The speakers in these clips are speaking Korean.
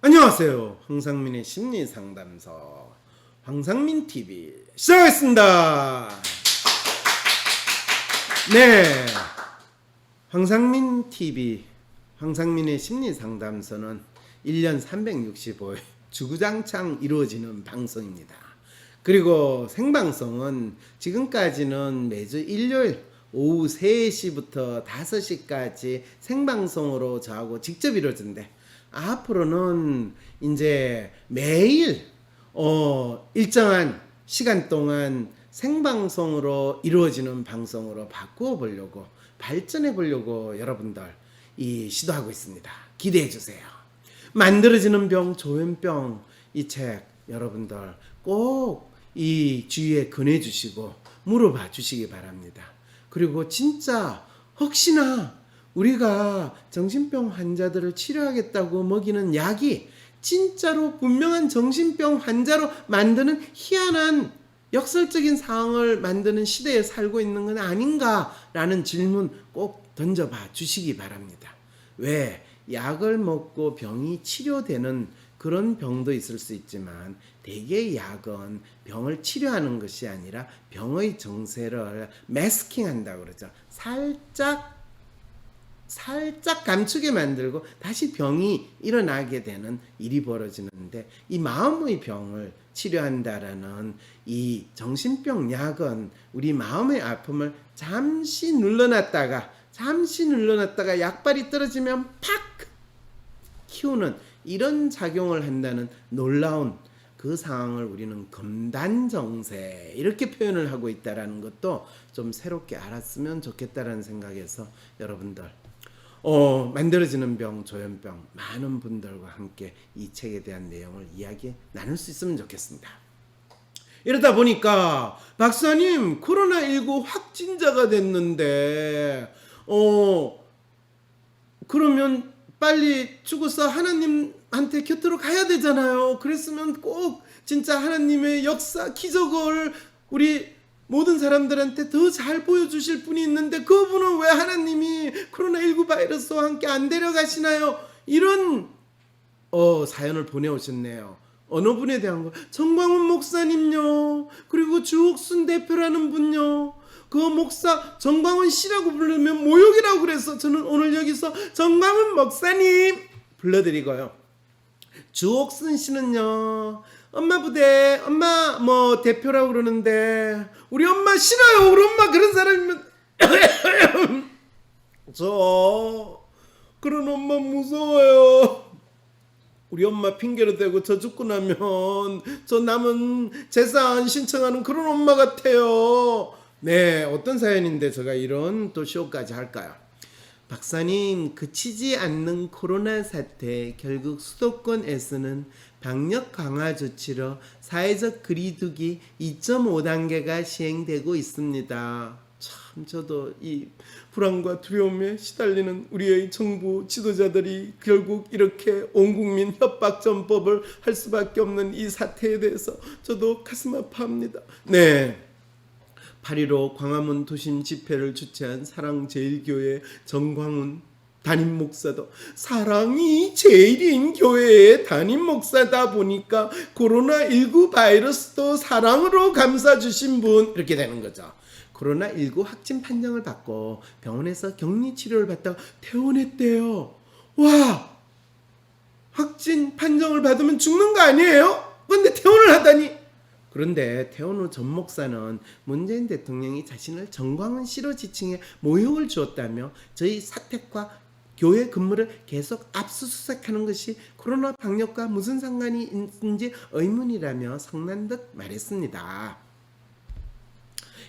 안녕하세요. 황상민의 심리상담소 황상민TV 시작하겠습니다. 네, 황상민TV 황상민의 심리상담소는 1년 365일 주구장창 이루어지는 방송입니다. 그리고 생방송은 지금까지는 매주 일요일 오후 3시부터 5시까지 생방송으로 저하고 직접 이루어진대. 앞으로는 이제 매일 일정한 시간 동안 생방송으로 이루어지는 방송으로 바꾸어 보려고 발전해 보려고 여러분들 시도하고 있습니다. 기대해 주세요. 만들어지는 병 조현병 이 책 여러분들 꼭 이 주위에 권해 주시고 물어봐 주시기 바랍니다. 그리고 진짜 혹시나 우리가 정신병 환자들을 치료하겠다고 먹이는 약이 진짜로 분명한 정신병 환자로 만드는 희한한 역설적인 상황을 만드는 시대에 살고 있는 건 아닌가라는 질문 꼭 던져봐 주시기 바랍니다. 왜? 약을 먹고 병이 치료되는 그런 병도 있을 수 있지만 대개 약은 병을 치료하는 것이 아니라 병의 정세를 매스킹한다고 그러죠. 살짝 감추게 만들고 다시 병이 일어나게 되는 일이 벌어지는데, 이 마음의 병을 치료한다라는 이 정신병 약은 우리 마음의 아픔을 잠시 눌러놨다가 약발이 떨어지면 팍 키우는 이런 작용을 한다는 놀라운 그 상황을 우리는 금단정세 이렇게 표현을 하고 있다는 것도 좀 새롭게 알았으면 좋겠다라는 생각에서 여러분들 만들어지는 병 조현병 많은 분들과 함께 이 책에 대한 내용을 이야기 나눌 수 있으면 좋겠습니다. 이러다 보니까 박사님 코로나19 확진자가 됐는데 그러면 빨리 죽어서 하나님한테 곁으로 가야 되잖아요. 그랬으면 꼭 진짜 하나님의 역사 기적을 우리 모든 사람들한테 더 잘 보여주실 분이 있는데 그분은 왜 하나님이 코로나19 바이러스와 함께 안 데려가시나요? 이런 사연을 보내오셨네요. 어느 분에 대한 거? 정광훈 목사님요. 그리고 주옥순 대표라는 분요. 그 목사 정광훈 씨라고 부르면 모욕이라고 그래서 저는 오늘 여기서 정광훈 목사님 불러드리고요. 주옥순 씨는요. 엄마 부대 엄마 대표라고 그러는데 우리 엄마 싫어요. 우리 엄마 그런 사람이면 저 그런 엄마 무서워요. 우리 엄마 핑계로 대고 저 죽고 나면 저 남은 재산 신청하는 그런 엄마 같아요. 네, 어떤 사연인데 제가 이런 또 쇼까지 할까요? 박사님, 그치지 않는 코로나 사태, 결국 수도권에서는 방역 강화 조치로 사회적 거리두기 2.5단계가 시행되고 있습니다. 참 저도 이 불안과 두려움에 시달리는 우리의 정부 지도자들이 결국 이렇게 온 국민 협박전법을 할 수밖에 없는 이 사태에 대해서 저도 가슴 아파합니다. 네. 8.15 광화문 도심 집회를 주최한 사랑제일교회 정광훈 담임 목사도 사랑이 제일인 교회의 담임 목사다 보니까 코로나19 바이러스도 사랑으로 감싸주신 분 이렇게 되는 거죠. 코로나19 확진 판정을 받고 병원에서 격리치료를 받다가 퇴원했대요. 와, 확진 판정을 받으면 죽는 거 아니에요? 근데 퇴원을 하다니. 그런데 퇴원 후 전 목사는 문재인 대통령이 자신을 정광훈 씨로 지칭해 모욕을 주었다며 저희 사택과 교회 근무를 계속 압수수색하는 것이 코로나 방역과 무슨 상관이 있는지 의문이라며 성난 듯 말했습니다.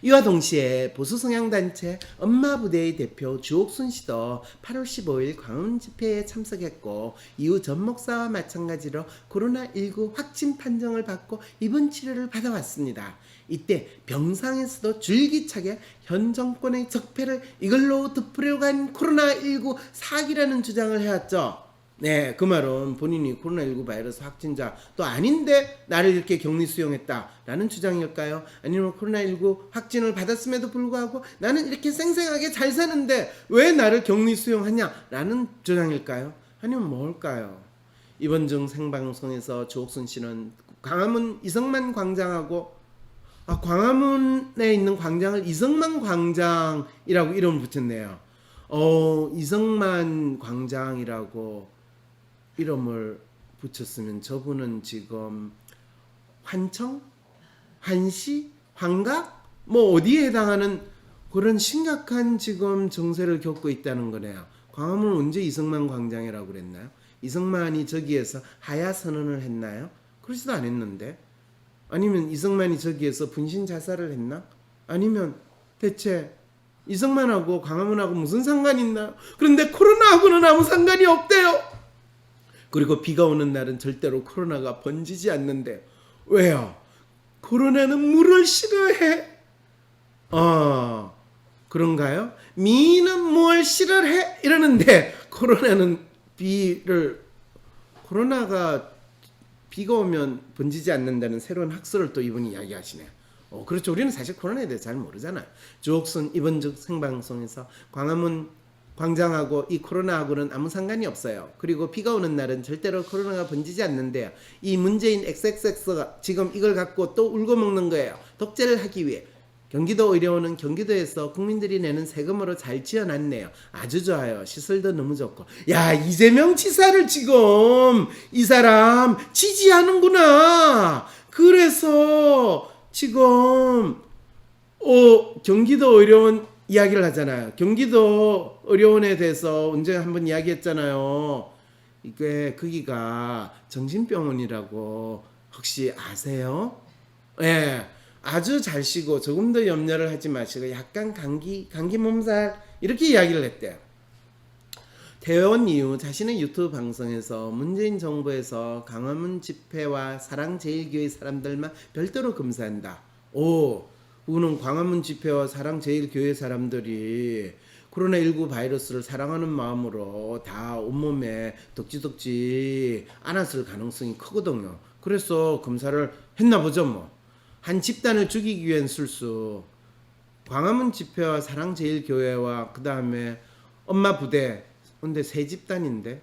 이와 동시에 보수성향단체 엄마부대의 대표 주옥순 씨도 8월 15일 광화문 집회에 참석했고 이후 전 목사와 마찬가지로 코로나19 확진 판정을 받고 입원 치료를 받아왔습니다. 이때 병상에서도 줄기차게 현 정권의 적폐를 이걸로 덮으려고 한 코로나19 사기라는 주장을 해왔죠. 네, 그 말은 본인이 코로나19 바이러스 확진자 또 아닌데 나를 이렇게 격리 수용했다라는 주장일까요? 아니면 코로나19 확진을 받았음에도 불구하고 나는 이렇게 쌩쌩하게 잘 사는데 왜 나를 격리 수용하냐라는 주장일까요? 아니면 뭘까요? 이번 중 생방송에서 조옥순 씨는 광화문 이성만 광장하고 광화문에 있는 광장을 이성만 광장이라고 이름을 붙였네요. 이성만 광장이라고 이름을 붙였으면 저분은 지금 환청? 환시? 환각? 뭐 어디에 해당하는 그런 심각한 지금 정세를 겪고 있다는 거네요. 광화문 언제 이성만 광장이라고 그랬나요? 이성만이 저기에서 하야 선언을 했나요? 그러지도 않았는데. 아니면 이성만이 저기에서 분신 자살을 했나? 아니면 대체 이성만하고 광화문하고 무슨 상관이 있나요? 그런데 코로나하고는 아무 상관이 없대요. 그리고 비가 오는 날은 절대로 코로나가 번지지 않는데 왜요? 코로나는 물을 싫어해. 그런가요? 미는 뭘 싫어해? 이러는데 코로나가 비가 오면 번지지 않는다는 새로운 학설을 또 이분이 이야기하시네요. 그렇죠. 우리는 사실 코로나에 대해 잘 모르잖아요. 주옥순 이번 주 생방송에서 광화문 광장하고 이 코로나하고는 아무 상관이 없어요. 그리고 비가 오는 날은 절대로 코로나가 번지지 않는데요. 이 문재인 XXX가 지금 이걸 갖고 또 울고 먹는 거예요. 독재를 하기 위해. 경기도 의료원은 경기도에서 국민들이 내는 세금으로 잘 지어놨네요. 아주 좋아요. 시설도 너무 좋고. 야, 이재명 지사를 지금 이 사람 지지하는구나. 그래서 지금 경기도 의료원 이야기를 하잖아요. 경기도 의료원에 대해서 언제 한번 이야기했잖아요. 이게 거기가 정신병원이라고 혹시 아세요? 예. 아주 잘 쉬고 조금 더 염려를 하지 마시고 약간 감기 몸살 이렇게 이야기를 했대요. 퇴원 이후 자신의 유튜브 방송에서 문재인 정부에서 광화문 집회와 사랑제일교회 사람들만 별도로 검사한다. 그거는 광화문 집회와 사랑제일교회 사람들이 코로나19 바이러스를 사랑하는 마음으로 다 온몸에 덕지덕지 안았을 가능성이 크거든요. 그래서 검사를 했나 보죠 뭐. 한 집단을 죽이기 위한 술수. 광화문 집회와 사랑제일교회와 그 다음에 엄마 부대. 근데 세 집단인데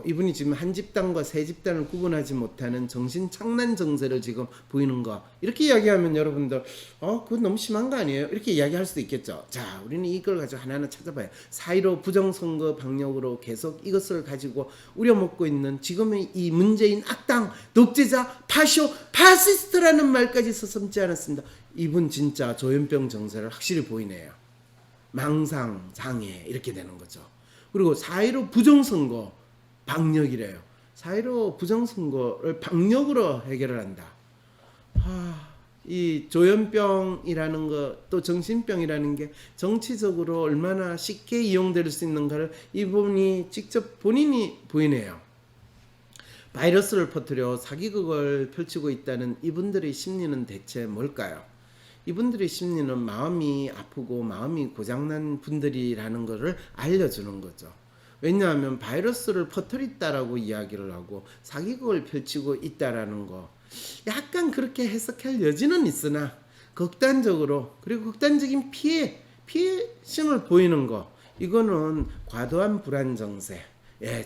이분이 지금 한 집단과 세 집단을 구분하지 못하는 정신착란 정세를 지금 보이는 거. 이렇게 이야기하면 여러분들 그거 너무 심한 거 아니에요? 이렇게 이야기할 수도 있겠죠. 자, 우리는 이걸 가지고 하나하나 찾아봐요. 4.15 부정선거 방역으로 계속 이것을 가지고 우려먹고 있는 지금의 이 문재인 악당, 독재자, 파시스트라는 말까지 서슴지 않았습니다. 이분 진짜 조현병 정세를 확실히 보이네요. 망상, 장애 이렇게 되는 거죠. 그리고 4.15 부정선거 방역이래요. 4.15 부정선거를 방역으로 해결을 한다. 이 조현병이라는 것, 또 정신병이라는 게 정치적으로 얼마나 쉽게 이용될 수 있는가를 이분이 직접 본인이 보이네요. 바이러스를 퍼뜨려 사기극을 펼치고 있다는 이분들의 심리는 대체 뭘까요? 이분들의 심리는 마음이 아프고 마음이 고장난 분들이라는 것을 알려주는 거죠. 왜냐하면 바이러스를 퍼뜨렸다라고 이야기를 하고 사기극을 펼치고 있다라는 거 약간 그렇게 해석할 여지는 있으나 극단적으로 그리고 극단적인 피해심을 보이는 거 이거는 과도한 불안 정세,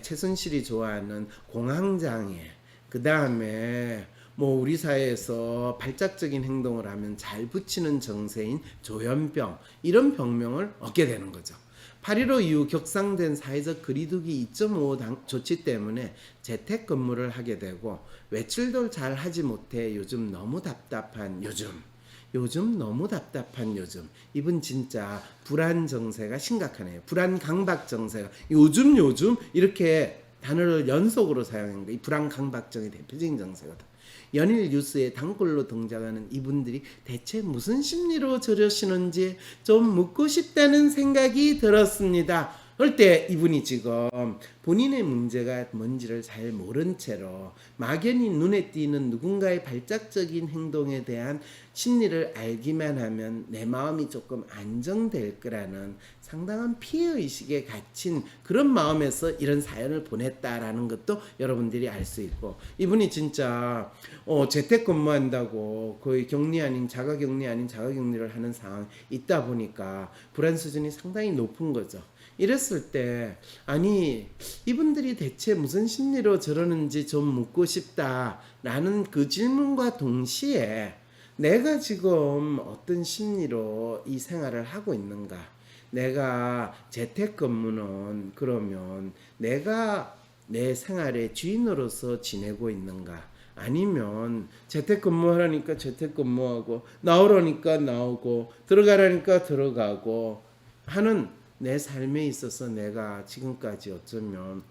최순실이 좋아하는 공황장애, 그 다음에 우리 사회에서 발작적인 행동을 하면 잘 붙이는 정세인 조현병 이런 병명을 얻게 되는 거죠. 8.15 이후 격상된 사회적 거리두기 2.5 조치 때문에 재택근무를 하게 되고 외출도 잘 하지 못해 요즘 너무 답답한 이분 진짜 불안 정세가 심각하네요. 불안 강박 정세가 요즘 이렇게 단어를 연속으로 사용한 거. 이 불안 강박증의 대표적인 정세거든. 연일 뉴스에 단골로 등장하는 이분들이 대체 무슨 심리로 저러시는지 좀 묻고 싶다는 생각이 들었습니다. 그럴 때 이분이 지금 본인의 문제가 뭔지를 잘 모른 채로 막연히 눈에 띄는 누군가의 발작적인 행동에 대한 심리를 알기만 하면 내 마음이 조금 안정될 거라는 상당한 피해의식에 갇힌 그런 마음에서 이런 사연을 보냈다라는 것도 여러분들이 알 수 있고, 이분이 진짜 재택근무한다고 거의 격리 아닌 자가격리를 하는 상황이 있다 보니까 불안 수준이 상당히 높은 거죠. 이랬을 때 아니 이분들이 대체 무슨 심리로 저러는지 좀 묻고 싶다라는 그 질문과 동시에 내가 지금 어떤 심리로 이 생활을 하고 있는가, 내가 재택근무는 그러면 내가 내 생활의 주인으로서 지내고 있는가, 아니면 재택근무하라니까 재택근무하고 나오라니까 나오고 들어가라니까 들어가고 하는 내 삶에 있어서 내가 지금까지 어쩌면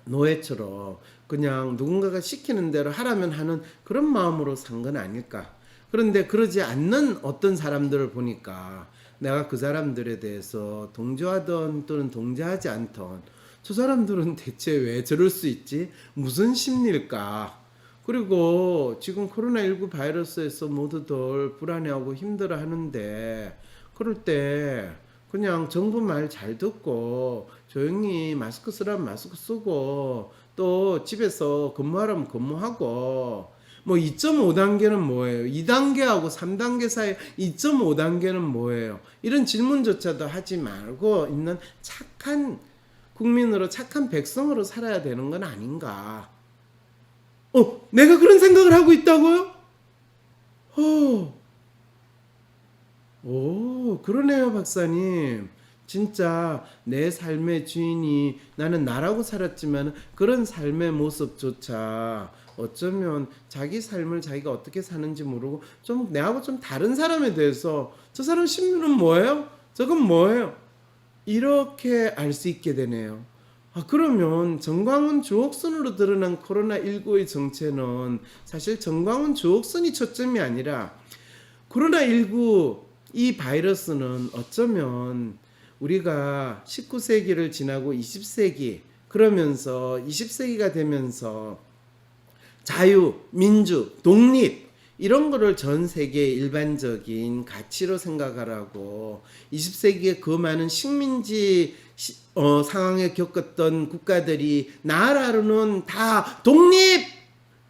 노예처럼 그냥 누군가가 시키는 대로 하라면 하는 그런 마음으로 산 건 아닐까. 그런데 그러지 않는 어떤 사람들을 보니까 내가 그 사람들에 대해서 동조하던 또는 동조하지 않던 저 사람들은 대체 왜 저럴 수 있지? 무슨 심리일까? 그리고 지금 코로나19 바이러스에서 모두들 불안해하고 힘들어 하는데 그럴 때 그냥 정부 말 잘 듣고 조용히 마스크 쓰라면 마스크 쓰고 또 집에서 근무하라면 근무하고, 뭐 2.5단계는 뭐예요? 2단계하고 3단계 사이 2.5단계는 뭐예요? 이런 질문조차도 하지 말고 있는 착한 국민으로, 착한 백성으로 살아야 되는 건 아닌가. 내가 그런 생각을 하고 있다고요? 그러네요, 박사님. 진짜 내 삶의 주인이 나는 나라고 살았지만 그런 삶의 모습조차 어쩌면 자기 삶을 자기가 어떻게 사는지 모르고 좀 내하고 좀 다른 사람에 대해서 저 사람 심리는 뭐예요? 저건 뭐예요? 이렇게 알 수 있게 되네요. 그러면 정광훈 주옥순으로 드러난 코로나19의 정체는 사실 정광훈 주옥순이 초점이 아니라 코로나19 이 바이러스는 어쩌면 우리가 19세기를 지나고 20세기 그러면서 20세기가 되면서 자유, 민주, 독립 이런 거를 전 세계의 일반적인 가치로 생각하라고 20세기에 그 많은 식민지 상황에 겪었던 국가들이 나라로는 다 독립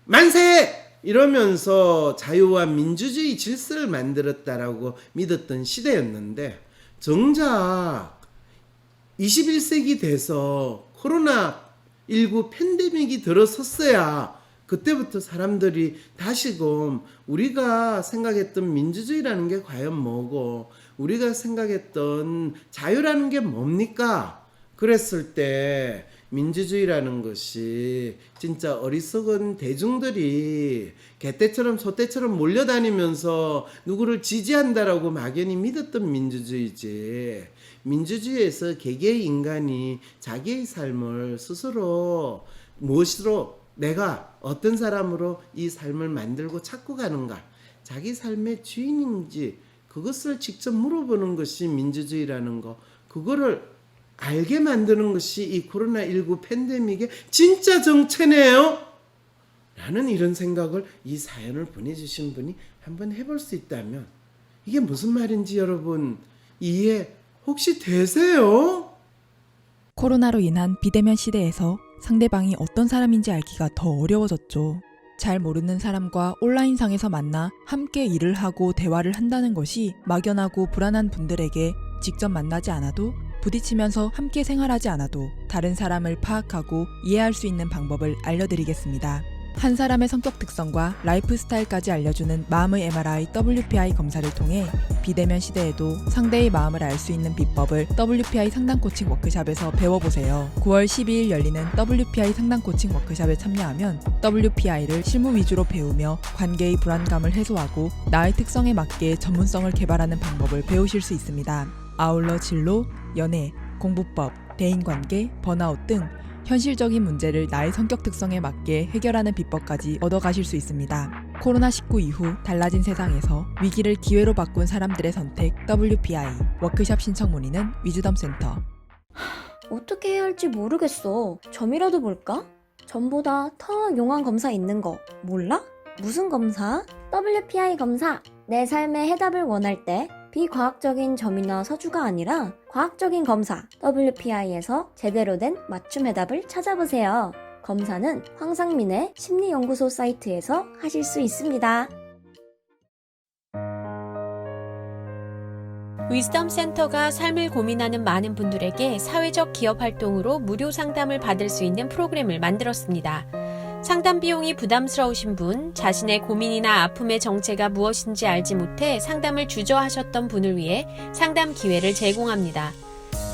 만세 이러면서 자유와 민주주의 질서를 만들었다라고 믿었던 시대였는데, 정작 21세기 돼서 코로나19 팬데믹이 들어섰어야 그때부터 사람들이 다시금 우리가 생각했던 민주주의라는 게 과연 뭐고 우리가 생각했던 자유라는 게 뭡니까? 그랬을 때 민주주의라는 것이 진짜 어리석은 대중들이 개떼처럼 소떼처럼 몰려다니면서 누구를 지지한다라고 막연히 믿었던 민주주의지, 민주주의에서 개개의 인간이 자기의 삶을 스스로 무엇으로 내가 어떤 사람으로 이 삶을 만들고 찾고 가는가, 자기 삶의 주인인지 그것을 직접 물어보는 것이 민주주의라는 거, 그거를 알게 만드는 것이 이 코로나19 팬데믹의 진짜 정체네요 라는 이런 생각을 이 사연을 보내주신 분이 한번 해볼 수 있다면 이게 무슨 말인지 여러분 이해 혹시 되세요? 코로나로 인한 비대면 시대에서 상대방이 어떤 사람인지 알기가 더 어려워졌죠. 잘 모르는 사람과 온라인상에서 만나 함께 일을 하고 대화를 한다는 것이 막연하고 불안한 분들에게 직접 만나지 않아도, 부딪히면서 함께 생활하지 않아도 다른 사람을 파악하고 이해할 수 있는 방법을 알려드리겠습니다. 한 사람의 성격 특성과 라이프 스타일까지 알려주는 마음의 MRI WPI 검사를 통해 비대면 시대에도 상대의 마음을 알 수 있는 비법을 WPI 상담 코칭 워크샵에서 배워보세요. 9월 12일 열리는 WPI 상담 코칭 워크샵에 참여하면 WPI를 실무 위주로 배우며 관계의 불안감을 해소하고 나의 특성에 맞게 전문성을 개발하는 방법을 배우실 수 있습니다. 아울러 진로, 연애, 공부법, 대인관계, 번아웃 등 현실적인 문제를 나의 성격 특성에 맞게 해결하는 비법까지 얻어가실 수 있습니다. 코로나19 이후 달라진 세상에서 위기를 기회로 바꾼 사람들의 선택 WPI. 워크샵 신청 문의는 위즈덤센터. 어떻게 해야 할지 모르겠어. 점이라도 볼까? 점보다 더 용한 검사 있는 거 몰라? 무슨 검사? WPI 검사. 내 삶의 해답을 원할 때 비과학적인 점이나 서주가 아니라 과학적인 검사 WPI에서 제대로 된 맞춤 해답을 찾아보세요. 검사는 황상민의 심리연구소 사이트에서 하실 수 있습니다. 위즈덤 센터가 삶을 고민하는 많은 분들에게 사회적 기업 활동으로 무료 상담을 받을 수 있는 프로그램을 만들었습니다. 상담 비용이 부담스러우신 분, 자신의 고민이나 아픔의 정체가 무엇인지 알지 못해 상담을 주저하셨던 분을 위해 상담 기회를 제공합니다.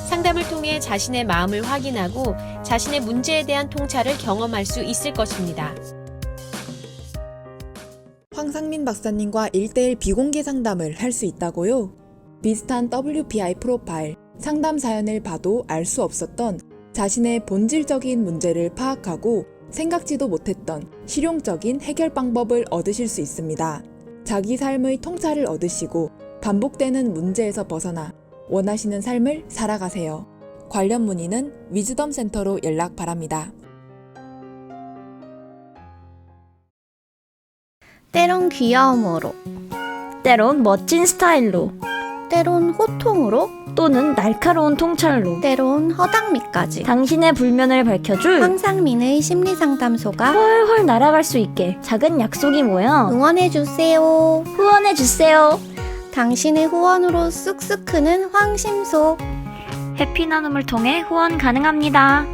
상담을 통해 자신의 마음을 확인하고 자신의 문제에 대한 통찰을 경험할 수 있을 것입니다. 황상민 박사님과 1대1 비공개 상담을 할 수 있다고요? 비슷한 WPI 프로파일, 상담 사연을 봐도 알 수 없었던 자신의 본질적인 문제를 파악하고 생각지도 못했던 실용적인 해결 방법을 얻으실 수 있습니다. 자기 삶의 통찰을 얻으시고 반복되는 문제에서 벗어나 원하시는 삶을 살아가세요. 관련 문의는 위즈덤 센터로 연락 바랍니다. 때론 귀여움으로, 때론 멋진 스타일로, 때론 호통으로, 또는 날카로운 통찰로, 때론 허당미까지 당신의 불면을 밝혀줄 황상민의 심리상담소가 훨훨 날아갈 수 있게 작은 약속이 모여 응원해주세요. 후원해주세요. 당신의 후원으로 쑥쑥 크는 황심소. 해피 나눔을 통해 후원 가능합니다.